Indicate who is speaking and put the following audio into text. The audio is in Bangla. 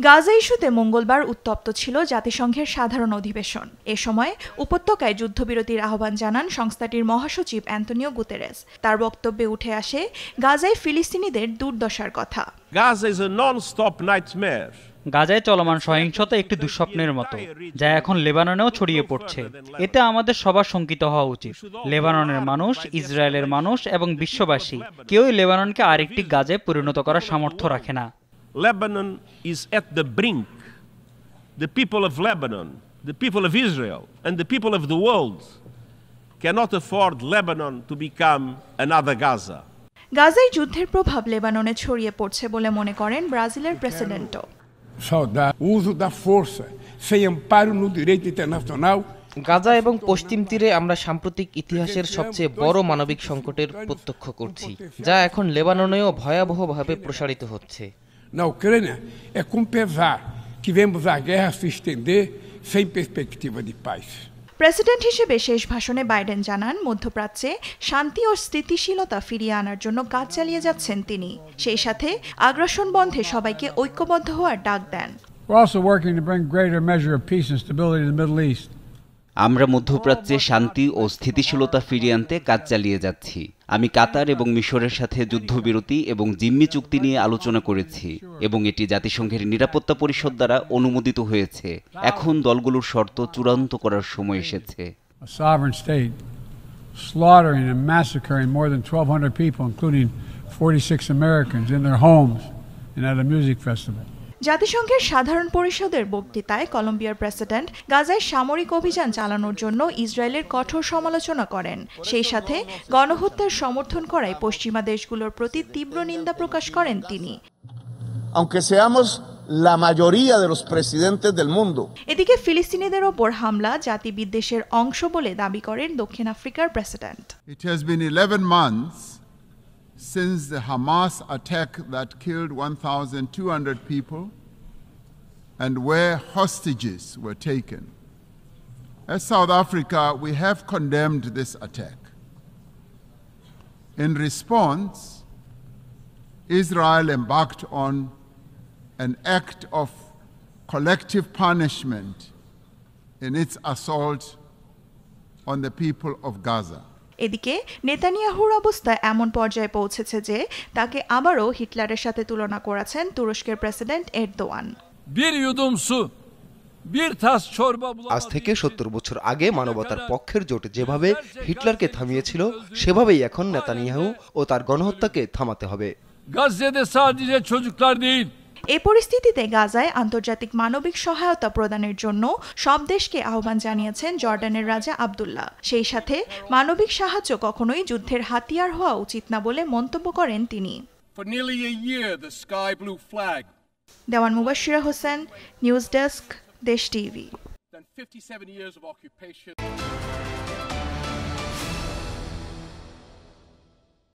Speaker 1: গাজা ইস্যুতে মঙ্গলবার উত্তপ্ত ছিল জাতিসংঘের সাধারণ অধিবেশন। এ সময় উপত্যকায় যুদ্ধবিরতির আহ্বান জানান সংস্থাটির মহাসচিব অ্যান্তোনিও গুতেরেস। তার বক্তব্যে উঠে আসে গাজায় ফিলিস্তিনিদের দুর্দশার কথা।
Speaker 2: গাজায় চলমান সহিংসতা একটি দুঃস্বপ্নের মতো, যা এখন লেবাননেও ছড়িয়ে পড়ছে। এতে আমাদের সবার শঙ্কিত হওয়া উচিত। লেবাননের মানুষ, ইসরায়েলের মানুষ এবং বিশ্ববাসী কেউই লেবাননকে আরেকটি গাজায় পরিণত করার সামর্থ্য রাখে না।
Speaker 3: Lebanon is at the brink. The people of Lebanon, the people of Israel, and the people of the world cannot afford Lebanon to become another Gaza.
Speaker 1: গাজায় যুদ্ধের প্রভাব লেবাননে ছড়িয়ে পড়ছে বলে মনে করেন ব্রাজিলের প্রেসিডেন্টও।
Speaker 4: uso da força sem amparo no direito internacional.
Speaker 5: Gaza এবং পশ্চিম তীরে আমরা সাম্প্রতিক ইতিহাসের সবচেয়ে বড় মানবিক সংকটের প্রত্যক্ষ করছি, যা এখন লেবাননেও ভয়াবহভাবে প্রসারিত হচ্ছে।
Speaker 4: Na Ucrânia é com pesar que vemos a guerra se estender sem perspectiva de paz.
Speaker 1: President হিসেবে শেষ ভাষণে বাইডেন জানান মধ্যপ্রাচ্যে শান্তি ও স্থিতিশীলতা ফিরিয়ে আনার জন্য কাজ চালিয়ে যাচ্ছেন তিনি। সেই সাথে আগ্রাসন বন্ধে সবাইকে ঐক্যবদ্ধ হওয়ার ডাক দেন।
Speaker 6: We're also working to bring greater measure of peace and stability to the Middle East.
Speaker 7: আমরা মধ্যপ্রাচ্যে শান্তি ও স্থিতিশীলতা ফিরিয়ে আনতে কাজ চালিয়ে যাচ্ছি। আমি কাতার এবং মিশরের সাথে যুদ্ধবিরতি এবং জিম্মি চুক্তি নিয়ে আলোচনা করেছি এবং এটি জাতিসংঘের নিরাপত্তা পরিষদ দ্বারা অনুমোদিত হয়েছে। এখন দলগুলোর শর্ত চূড়ান্ত করার সময় এসেছে।
Speaker 6: A sovereign state slaughtering and massacring more than 1,200 people, including 46 Americans, in their homes and at a music festival.
Speaker 1: জাতিসংঘের সাধারণ পরিষদের বক্তৃতায় কলম্বিয়ার প্রেসিডেন্ট গাজায় সামরিক অভিযান চালানোর জন্য ইসরায়েলের কঠোর সমালোচনা করেন। সেই সাথে গণহত্যার সমর্থন করায় পশ্চিমা দেশগুলোর প্রতি তীব্র নিন্দা প্রকাশ করেন তিনি।
Speaker 8: Aunque seamos la mayoría de los presidentes del mundo.
Speaker 1: এদিকে ফিলিস্তিনিদের ওপর হামলা জাতিবিদ্বেষের অংশ বলে দাবি করেন দক্ষিণ আফ্রিকার president.
Speaker 9: It has been 11 months since the Hamas attack that killed 1,200 people and where hostages were taken. As South Africa, we have condemned this attack. In response, Israel embarked on an act of collective punishment in its assault on the people of Gaza.
Speaker 1: এদিকে নেতানিয়াহুর অবস্থা এমন পর্যায়ে পৌঁছেছে যে তাকে আবারও হিটলারের সাথে তুলনা করেছেন তুরস্কের প্রেসিডেন্ট এরদোয়ান।
Speaker 10: আজ থেকে 70 বছর আগে মানবতার পক্ষের জোট যেভাবে হিটলারকে থামিয়েছিল, সেভাবেই এখন নেতানিয়াহু ও তার গণহত্যাকে থামাতে হবে।
Speaker 1: এই পরিস্থিতিতে গাজায় আন্তর্জাতিক মানবিক সহায়তা প্রদানের জন্য সব দেশকে আহ্বান জানিয়েছেন জর্ডানের রাজা আব্দুল্লাহ। সেই সাথে মানবিক সাহায্য কখনোই যুদ্ধের হাতিয়ার হওয়া উচিত না বলে মন্তব্য করেন তিনি। দেওয়ান মুবাশশিরা হোসেন, নিউজ ডেস্ক, দেশ টিভি।